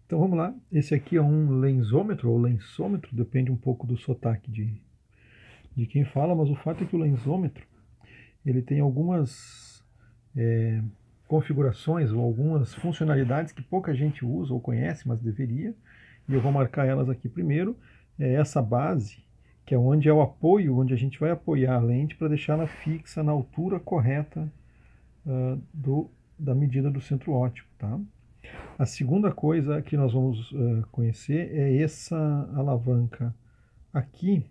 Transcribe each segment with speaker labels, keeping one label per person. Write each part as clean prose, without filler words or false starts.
Speaker 1: Então vamos lá, esse aqui é um lensômetro ou lensômetro, depende um pouco do sotaque de quem fala, mas o fato é que o lensômetro ele tem algumas configurações ou algumas funcionalidades que pouca gente usa ou conhece, mas deveria, e eu vou marcar elas aqui. Primeiro é essa base, que é onde é o apoio, onde a gente vai apoiar a lente para deixá-la fixa na altura correta da medida do centro óptico, tá? A segunda coisa que nós vamos conhecer é essa alavanca aqui,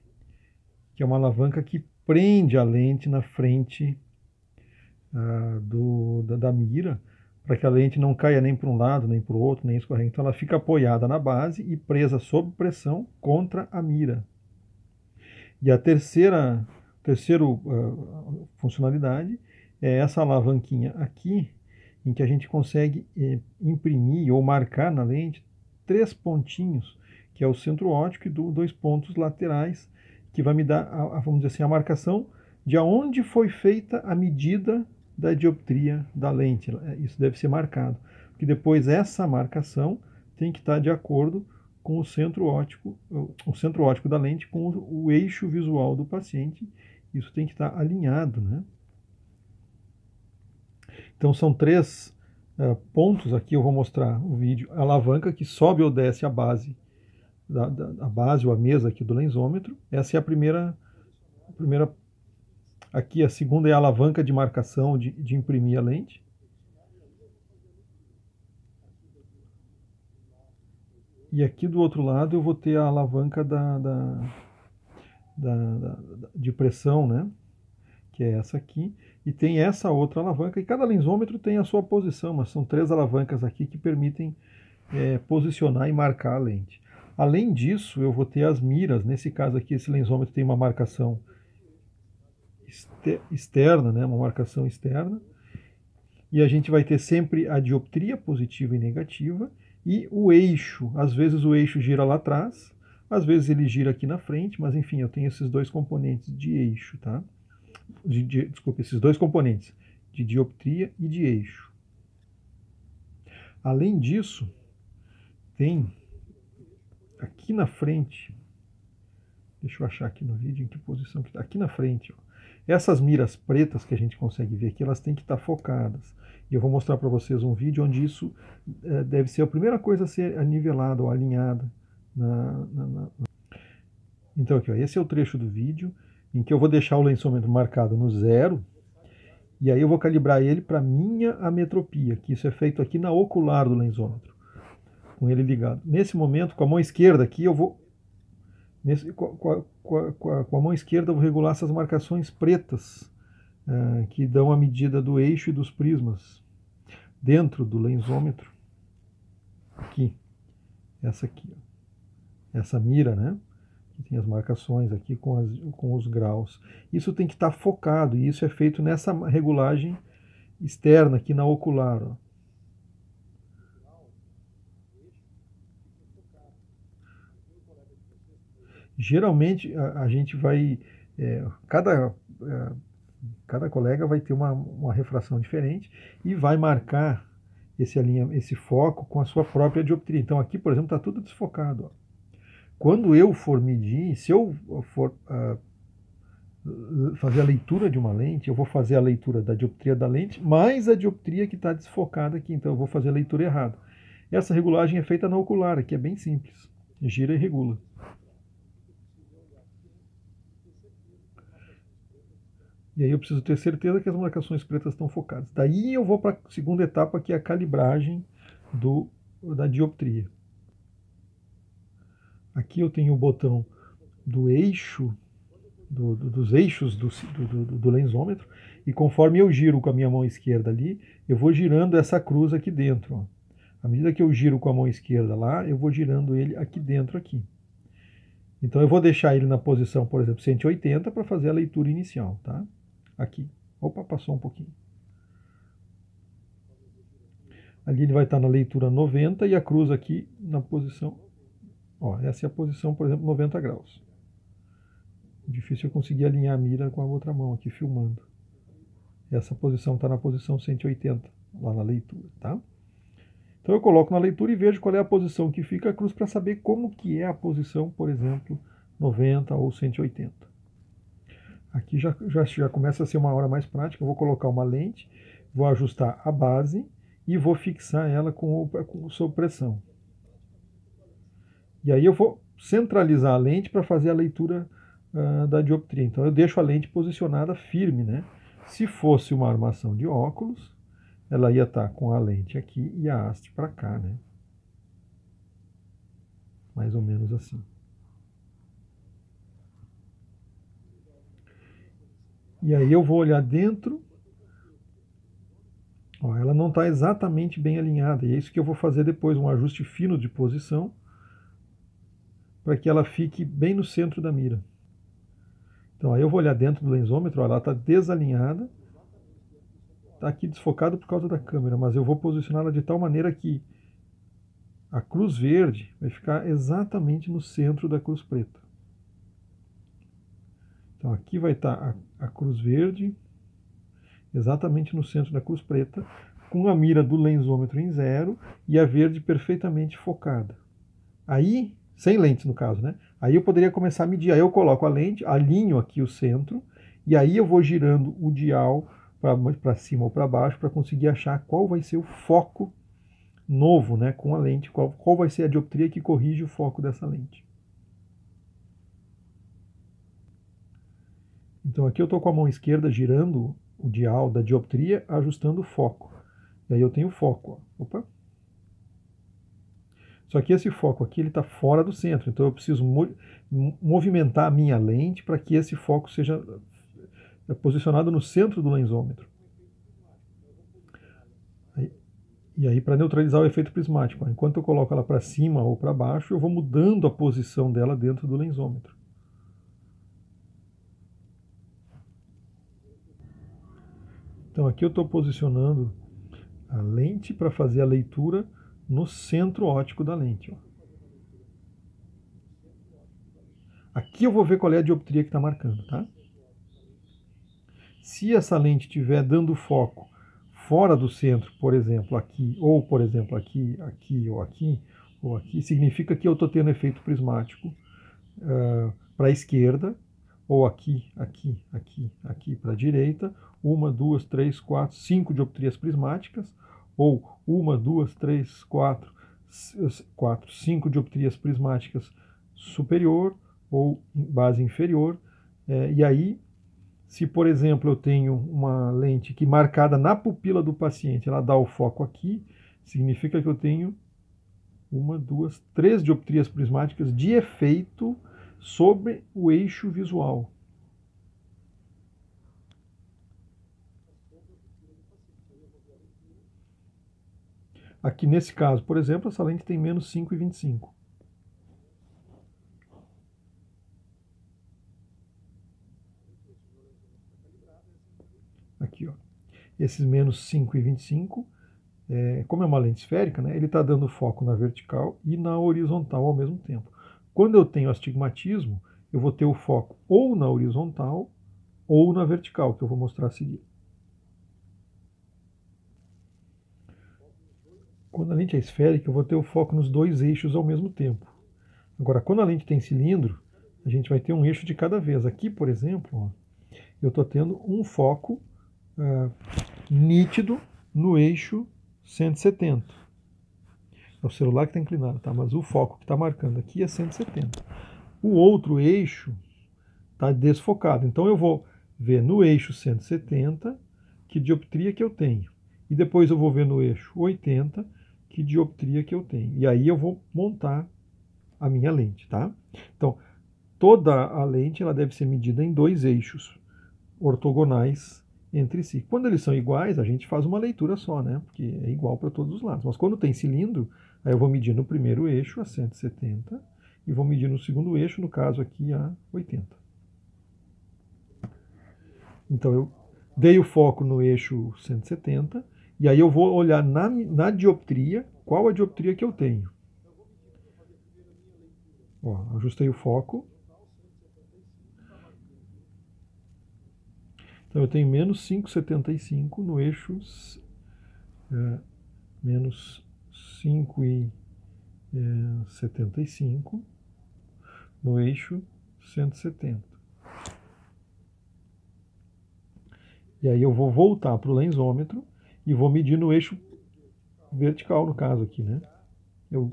Speaker 1: que é uma alavanca que prende a lente na frente da mira, para que a lente não caia nem para um lado, nem para o outro, nem escorregue. Então ela fica apoiada na base e presa sob pressão contra a mira. E a terceira funcionalidade é essa alavanquinha aqui, em que a gente consegue imprimir ou marcar na lente 3 pontinhos, que é o centro óptico, e 2 pontos laterais, que vai me dar, vamos dizer assim, a marcação de aonde foi feita a medida da dioptria da lente. Isso deve ser marcado, porque depois essa marcação tem que estar de acordo com o centro óptico da lente com o eixo visual do paciente. Isso tem que estar alinhado, né? Então são 3 pontos aqui, eu vou mostrar o vídeo. A alavanca que sobe ou desce a base, a base ou a mesa aqui do lensômetro. Essa é a primeira. Aqui a segunda é a alavanca de marcação de imprimir a lente. E aqui do outro lado eu vou ter a alavanca de pressão, né? Que é essa aqui. E tem essa outra alavanca. E cada lensômetro tem a sua posição, mas são 3 alavancas aqui que permitem posicionar e marcar a lente. Além disso, eu vou ter as miras. Nesse caso aqui, esse lensômetro tem uma marcação externa, né? Uma marcação externa. E a gente vai ter sempre a dioptria positiva e negativa e o eixo. Às vezes o eixo gira lá atrás, às vezes ele gira aqui na frente, mas enfim, eu tenho esses 2 componentes de eixo, tá? Desculpa, esses 2 componentes de dioptria e de eixo. Além disso, tem aqui na frente, deixa eu achar aqui no vídeo em que posição que está, aqui na frente, ó. Essas miras pretas que a gente consegue ver aqui, elas têm que estar focadas. E eu vou mostrar para vocês um vídeo onde isso deve ser a primeira coisa a ser nivelada ou alinhada. Então aqui, ó, esse é o trecho do vídeo em que eu vou deixar o lençômetro marcado no 0, e aí eu vou calibrar ele para minha ametropia, que isso é feito aqui na ocular do lensômetro, com ele ligado. Nesse momento, com a mão esquerda aqui, eu vou com a mão esquerda eu vou regular essas marcações pretas que dão a medida do eixo e dos prismas dentro do lensômetro. Aqui, essa aqui, ó. Essa mira, né? Que tem as marcações aqui com os graus. Isso tem que estar focado e isso é feito nessa regulagem externa aqui na ocular, ó. Geralmente a gente vai cada colega vai ter uma refração diferente e vai marcar esse foco com a sua própria dioptria. Então aqui, por exemplo, está tudo desfocado, ó. Quando eu for medir, se eu for fazer a leitura de uma lente, eu vou fazer a leitura da dioptria da lente mais a dioptria que está desfocada aqui. Então eu vou fazer a leitura errada. Essa regulagem é feita na ocular, aqui é bem simples. Gira e regula. E aí eu preciso ter certeza que as marcações pretas estão focadas. Daí eu vou para a segunda etapa, que é a calibragem da dioptria. Aqui eu tenho o botão do eixo, dos eixos do lensômetro, e conforme eu giro com a minha mão esquerda ali, eu vou girando essa cruz aqui dentro, ó. À medida que eu giro com a mão esquerda lá, eu vou girando ele aqui dentro aqui. Então eu vou deixar ele na posição, por exemplo, 180 para fazer a leitura inicial, tá? Aqui. Opa, passou um pouquinho. Ali ele vai estar na leitura 90 e a cruz aqui na posição. Ó, essa é a posição, por exemplo, 90 graus. Difícil eu conseguir alinhar a mira com a outra mão aqui filmando. Essa posição está na posição 180, lá na leitura, tá? Então eu coloco na leitura e vejo qual é a posição que fica a cruz para saber como que é a posição, por exemplo, 90 ou 180. Aqui já começa a ser uma hora mais prática. Eu vou colocar uma lente, vou ajustar a base e vou fixar ela sob pressão. E aí eu vou centralizar a lente para fazer a leitura da dioptria. Então eu deixo a lente posicionada firme, né? Se fosse uma armação de óculos, ela ia estar com a lente aqui e a haste para cá, né? Mais ou menos assim. E aí eu vou olhar dentro. Ó, ela não está exatamente bem alinhada. E é isso que eu vou fazer depois, um ajuste fino de posição, para que ela fique bem no centro da mira. Então aí eu vou olhar dentro do lensômetro, ó, ela está desalinhada. Está aqui desfocado por causa da câmera, mas eu vou posicioná-la de tal maneira que a cruz verde vai ficar exatamente no centro da cruz preta. Então aqui vai estar a cruz verde, exatamente no centro da cruz preta, com a mira do lensômetro em 0 e a verde perfeitamente focada. Aí, sem lentes no caso, né? Aí eu poderia começar a medir. Aí eu coloco a lente, alinho aqui o centro, e aí eu vou girando o dial para cima ou para baixo para conseguir achar qual vai ser o foco novo, né, com a lente, qual vai ser a dioptria que corrige o foco dessa lente. Então aqui eu estou com a mão esquerda girando o dial da dioptria, ajustando o foco. E aí eu tenho foco. Ó. Opa. Só que esse foco aqui ele está fora do centro, então eu preciso movimentar a minha lente para que esse foco seja posicionado no centro do lensômetro. E aí, para neutralizar o efeito prismático, enquanto eu coloco ela para cima ou para baixo, eu vou mudando a posição dela dentro do lensômetro. Então aqui eu estou posicionando a lente para fazer a leitura no centro óptico da lente. Ó. Aqui eu vou ver qual é a dioptria que está marcando, tá? Se essa lente estiver dando foco fora do centro, por exemplo, aqui, ou por exemplo, aqui, aqui, ou aqui, significa que eu estou tendo efeito prismático para a esquerda, ou aqui, aqui, aqui, aqui para a direita, 1, 2, 3, 4, 5 dioptrias prismáticas, ou 1, 2, 3, 4, 5 dioptrias prismáticas superior ou base inferior. E aí, se por exemplo eu tenho uma lente que marcada na pupila do paciente, ela dá o foco aqui, significa que eu tenho 1, 2, 3 dioptrias prismáticas de efeito sobre o eixo visual. Aqui nesse caso, por exemplo, essa lente tem menos 5,25. Aqui, ó. Esses menos 5,25, como é uma lente esférica, né, ele está dando foco na vertical e na horizontal ao mesmo tempo. Quando eu tenho astigmatismo, eu vou ter o foco ou na horizontal ou na vertical, que eu vou mostrar a seguir. Quando a lente é esférica, eu vou ter o foco nos dois eixos ao mesmo tempo. Agora, quando a lente tem cilindro, a gente vai ter um eixo de cada vez. Aqui, por exemplo, ó, eu estou tendo um foco nítido no eixo 170. É o celular que está inclinado, tá? Mas o foco que está marcando aqui é 170. O outro eixo está desfocado. Então eu vou ver no eixo 170 que dioptria que eu tenho. E depois eu vou ver no eixo 80 que dioptria que eu tenho. E aí eu vou montar a minha lente, tá? Então, toda a lente ela deve ser medida em dois eixos ortogonais entre si. Quando eles são iguais, a gente faz uma leitura só, né? Porque é igual para todos os lados. Mas quando tem cilindro, aí eu vou medir no primeiro eixo a 170 e vou medir no segundo eixo, no caso aqui, a 80. Então eu dei o foco no eixo 170 e aí eu vou olhar na dioptria qual a dioptria que eu tenho. Ó, ajustei o foco. Então eu tenho menos 5,75 no eixo menos 5,75 no eixo 170. E aí eu vou voltar para o lensômetro e vou medir no eixo vertical, no caso aqui, né? Eu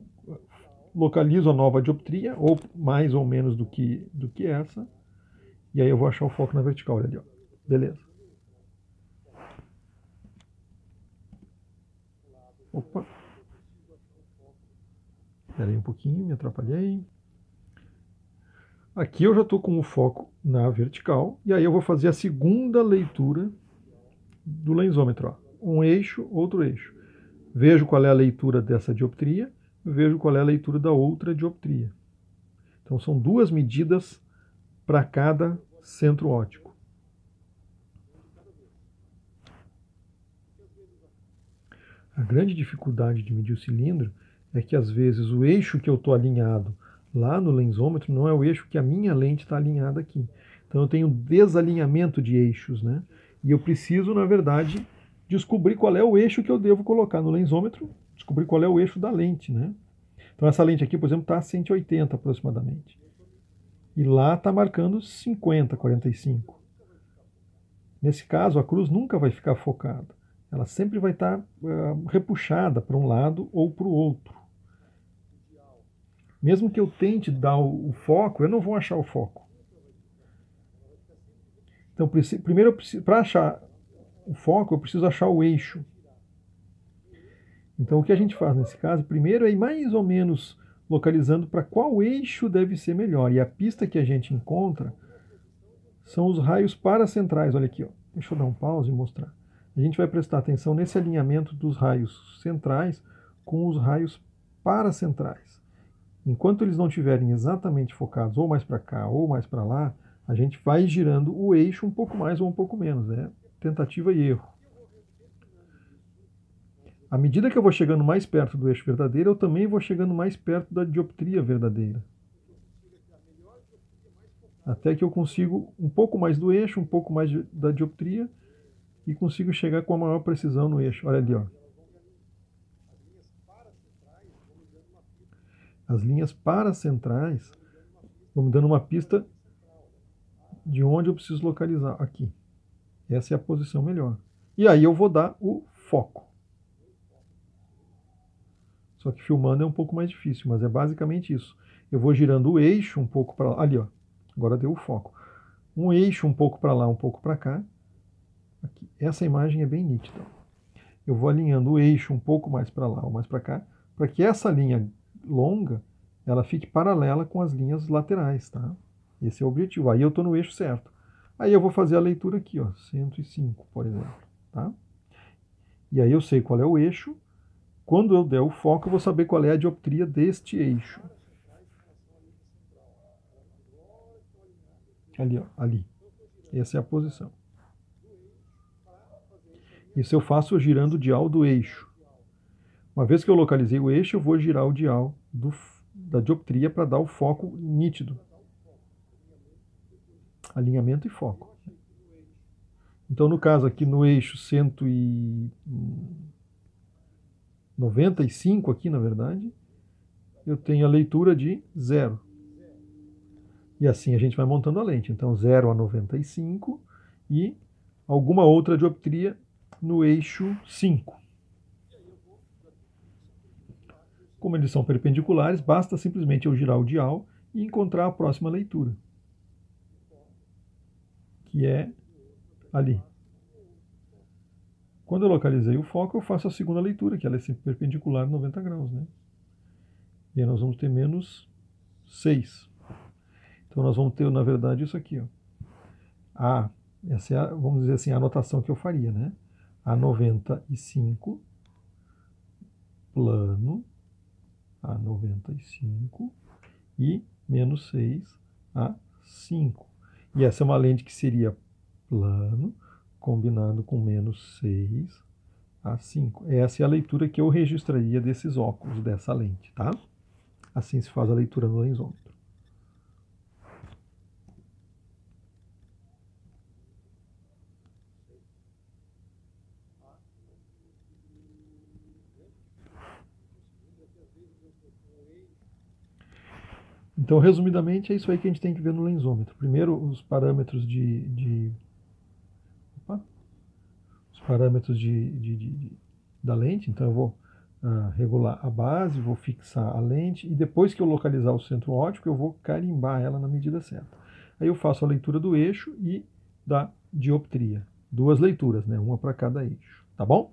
Speaker 1: localizo a nova dioptria, ou mais ou menos do que essa, e aí eu vou achar o foco na vertical, olha ali, ó. Beleza. Opa. Espera aí um pouquinho, me atrapalhei. Aqui eu já estou com o foco na vertical, e aí eu vou fazer a segunda leitura do lensômetro. Ó. Um eixo, outro eixo. Vejo qual é a leitura dessa dioptria, vejo qual é a leitura da outra dioptria. Então são duas medidas para cada centro óptico. A grande dificuldade de medir o cilindro é que às vezes o eixo que eu estou alinhado lá no lensômetro não é o eixo que a minha lente está alinhada aqui. Então eu tenho desalinhamento de eixos, né? E eu preciso, na verdade, descobrir qual é o eixo que eu devo colocar no lensômetro, descobrir qual é o eixo da lente, né? Então essa lente aqui, por exemplo, está a 180 aproximadamente. E lá está marcando 50, 45. Nesse caso, a cruz nunca vai ficar focada. Ela sempre vai estar repuxada para um lado ou para o outro. Mesmo que eu tente dar o foco, eu não vou achar o foco. Então, primeiro, para achar o foco, eu preciso achar o eixo. Então, o que a gente faz nesse caso, primeiro é ir mais ou menos localizando para qual eixo deve ser melhor. E a pista que a gente encontra são os raios paracentrais. Olha aqui, ó. Deixa eu dar um pause e mostrar. A gente vai prestar atenção nesse alinhamento dos raios centrais com os raios paracentrais. Enquanto eles não estiverem exatamente focados ou mais para cá ou mais para lá, a gente vai girando o eixo um pouco mais ou um pouco menos. É tentativa e erro. À medida que eu vou chegando mais perto do eixo verdadeiro, eu também vou chegando mais perto da dioptria verdadeira. Até que eu consigo um pouco mais do eixo, um pouco mais da dioptria e consigo chegar com a maior precisão no eixo. Olha ali, ó. As linhas paracentrais vão me dando uma pista de onde eu preciso localizar. Aqui. Essa é a posição melhor. E aí eu vou dar o foco. Só que filmando é um pouco mais difícil, mas é basicamente isso. Eu vou girando o eixo um pouco para lá. Ali, ó. Agora deu o foco. Um eixo um pouco para lá, um pouco para cá. Aqui. Essa imagem é bem nítida. Eu vou alinhando o eixo um pouco mais para lá ou mais para cá, para que essa linha longa ela fique paralela com as linhas laterais, tá? Esse é o objetivo. Aí eu estou no eixo certo. Aí eu vou fazer a leitura aqui, ó, 105, por exemplo, tá? E aí eu sei qual é o eixo. Quando eu der o foco, eu vou saber qual é a dioptria deste eixo. Ali, ó, ali. Essa é a posição. Isso eu faço girando o dial do eixo. Uma vez que eu localizei o eixo, eu vou girar o dial da dioptria para dar o foco nítido. Alinhamento e foco. Então, no caso aqui no eixo 195, aqui na verdade, eu tenho a leitura de 0. E assim a gente vai montando a lente. Então, 0 a 95 e alguma outra dioptria no eixo 5. Como eles são perpendiculares, basta simplesmente eu girar o dial e encontrar a próxima leitura, que é ali. Quando eu localizei o foco, eu faço a segunda leitura, que ela é sempre perpendicular 90 graus, né? E aí nós vamos ter menos 6. Então nós vamos ter, na verdade, isso aqui, ó. Essa é, vamos dizer assim, a anotação que eu faria, né? A 95, plano, a 95 e menos 6 a 5. E essa é uma lente que seria plano, combinado com menos 6 a 5. Essa é a leitura que eu registraria desses óculos, dessa lente, tá? Assim se faz a leitura no lensômetro. Então, resumidamente, é isso aí que a gente tem que ver no lensômetro. Primeiro, os parâmetros opa, os parâmetros da lente. Então, eu vou regular a base, vou fixar a lente, e depois que eu localizar o centro óptico, eu vou carimbar ela na medida certa. Aí eu faço a leitura do eixo e da dioptria. Duas leituras, né? Uma para cada eixo. Tá bom?